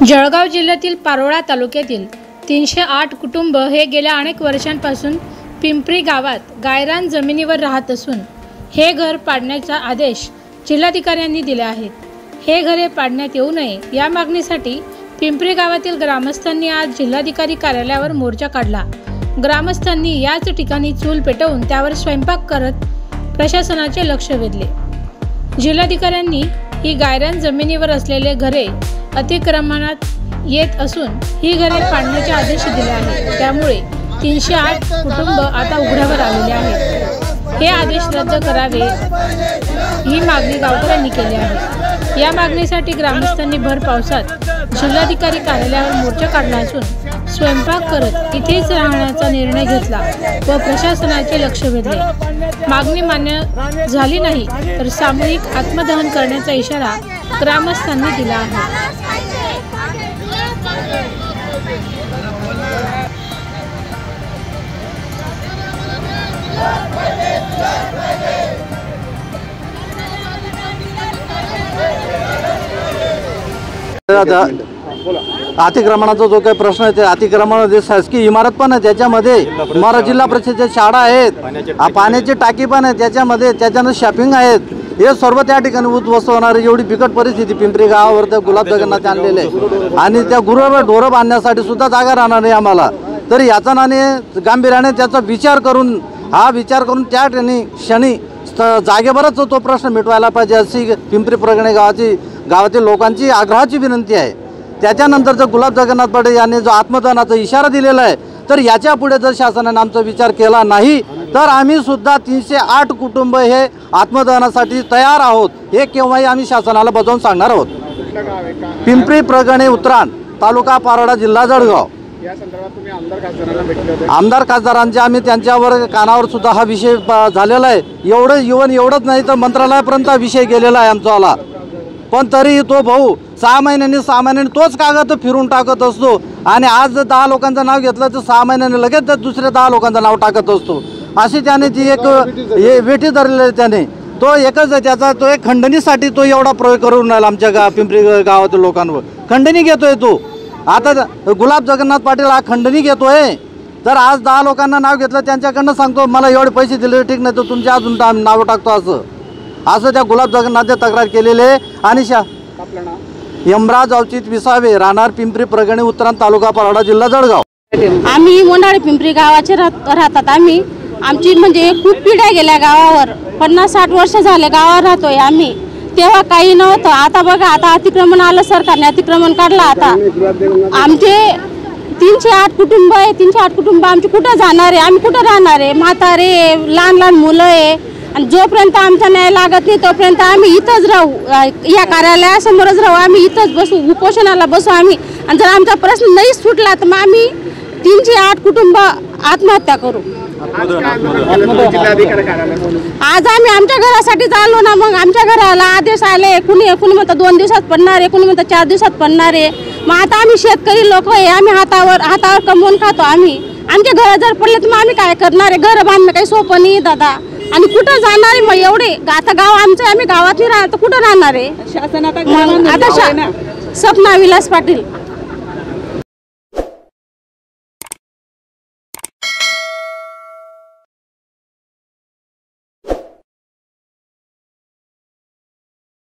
जळगाव जिल्ह्यातील पारोळा तालुक्यातील 308 कुटुंब हे गेल्या अनेक वर्षांपासून पिंपरी गावात गायरान जमिनीवर राहत असून हे घर पाडण्याचा आदेश जिल्हाधिकाऱ्यांनी दिले आहेत। हे घरे पाडण्यात येऊ नये या मागणीसाठी पिंपरी गावातील ग्रामस्थांनी आज जिल्हाधिकारी कार्यालयावर मोर्चा काढला। ग्रामस्थांनी याच ठिकाणी चूल पेटवून त्यावर स्वयंपाक करत प्रशासनाचे लक्ष वेधले। जिल्हाधिकाऱ्यांनी ही गायरान जमिनीवर असलेले घरे अतिक्रमणात येत असून ही घरे पाडण्याचे आदेश दिले आहेत। त्यामुळे 308 कुटुंब आता उघड्यावर आलेले आहेत। हे आदेश रद्द करावे ही मागणी गावकऱ्यांनी केली आहे। या मागणीसाठी ग्रामस्थांनी भर पावसात जिल्हाधिकारी कार्यालयावर मोर्चा काढला असून स्वयंपाक करत इथेच राहण्याचा निर्णय घेतला व प्रशासनाचे लक्ष वेधले। मागणी मान्य झाली नाही तर सामूहिक आत्मदहन करण्याचा इशारा ग्रामस्थांनी दिला आहे। अतिक्रमणाचा जो काही प्रश्न आहे ते अतिक्रमण शासकीय इमारत पण आहे, त्याच्यामध्ये तुम्हाला जिल्हा परिषदेच्या शाळा आहेत, पाण्याची टाकी पण आहे, त्याच्यामध्ये त्याच्यानं शॉपिंग आहेत, हे सर्व त्या ठिकाणी उद्ध्वस्त होणार। एवढी बिकट परिस्थिती पिंपरी गावावर त्या गुलाब जगन्नाथ आणलेले आहे आणि त्या गुरं ढोरं बांधण्यासाठी सुद्धा जागा राहणार नाही आम्हाला। तर याचा नाने गांभीर्याने त्याचा विचार करून त्या क्षणी जागेवरच तो प्रश्न मिटवायला पाहिजे अशी पिंपरी प्रगणे गावातील लोकांची आग्रहाची विनंती आहे। त्याच्यानंतर जर गुलाब जगन्नाथ पाटील यांनी जो आत्मदहनाचा इशारा दिलेला आहे तर याच्या पुढे जर शासनाने आमचा विचार केला नाही तर आम्ही सुद्धा 308 कुटुंब हे आत्मदहनासाठी तयार आहोत। हे केव्हाही आम्ही शासनाला बजावून सांगणार आहोत। पिंपरी प्रगणे उतराण, तालुका पारोळा, जिल्हा जळगाव। या संदर्भात तुम्ही आमदार खासदारांच्या आम्ही त्यांच्यावर कानावर सुद्धा हा विषय झालेला आहे। एवढंच नाही तर मंत्रालयापर्यंत विषय गेलेला आहे आमचावाला, पण तरीही तो भाऊ 6 महिन्यांनी तोच कागद फिरून टाकत असतो आणि आज जर 10 लोकांचं नाव घेतलं तर 6 महिन्यांनी लगेच दुसऱ्या 10 लोकांचं नाव टाकत असतो। अशी त्याने ती एक वेठी धरलेली आहे। त्याने तो एकच आहे, त्याचा तो एक खंडणीसाठी तो एवढा प्रयोग करून राहिला आमच्या पिंपरी गावातील लोकांवर खंडणी घेतोय तो। आता गुलाब जगन्नाथ पाटील हा खंडणी घेतोय, तर आज 10 लोकांना नाव घेतलं त्यांच्याकडनं सांगतो मला एवढे पैसे दिले ठीक नाही तर तुमच्या अजून नाव टाकतो असं त्या गुलाब जगन्नाथने तक्रार केलेली आहे। आणि यमराज अवचित विसावे, राहणार पिंपरी प्रगणे उतराण, तालुका पारोळा, जिल्हा जळगाव। आम्ही मोंडाळे पिंपरी गावाचे राहतात। आमची म्हणजे खूप पिढ्या गेल्या गावावर, 50-60 वर्ष झाले गावावर राहतोय आम्ही। तेव्हा काही नव्हतं, आता बघा आता अतिक्रमण आलं, सरकारने अतिक्रमण काढलं। आता आमचे 308 कुटुंब आहे, 308 कुटुंब आमचे कुठं जाणार आहे, आम्ही कुठं राहणार आहे? म्हातारे, लहान मुलं आहे आणि जोपर्यंत आमचा न्याय लागत नाही तोपर्यंत आम्ही इथंच राहू, या कार्यालयासमोरच राहू, आम्ही इथंच बसू, उपोषणाला बसू आम्ही। आणि जर आमचा प्रश्न नाही सुटला तर मग आम्ही 308 कुटुंब आत्महत्या करू। आज आम्ही आमच्या घरासाठी चाललो ना, मग आमच्या घराला आदेश आले, कुणी म्हणतं 2 दिवसात पडणार आहे, कुणी म्हणतं 4 दिवसात पडणार आहे। मग आता आम्ही शेतकरी लोक आहे, आम्ही हातावर कमवून खातो आम्ही। आमचे घर जर पडले तर मग आम्ही काय करणार आहे? घर बांधणं काही सोपं नाही दादा, आणि कुठं जाणार आहे? मग एवढे आता गाव आमचं, आम्ही गावात नाही राहणार तर कुठं राहणार आहे? शासन आता सपना विलास पाटील।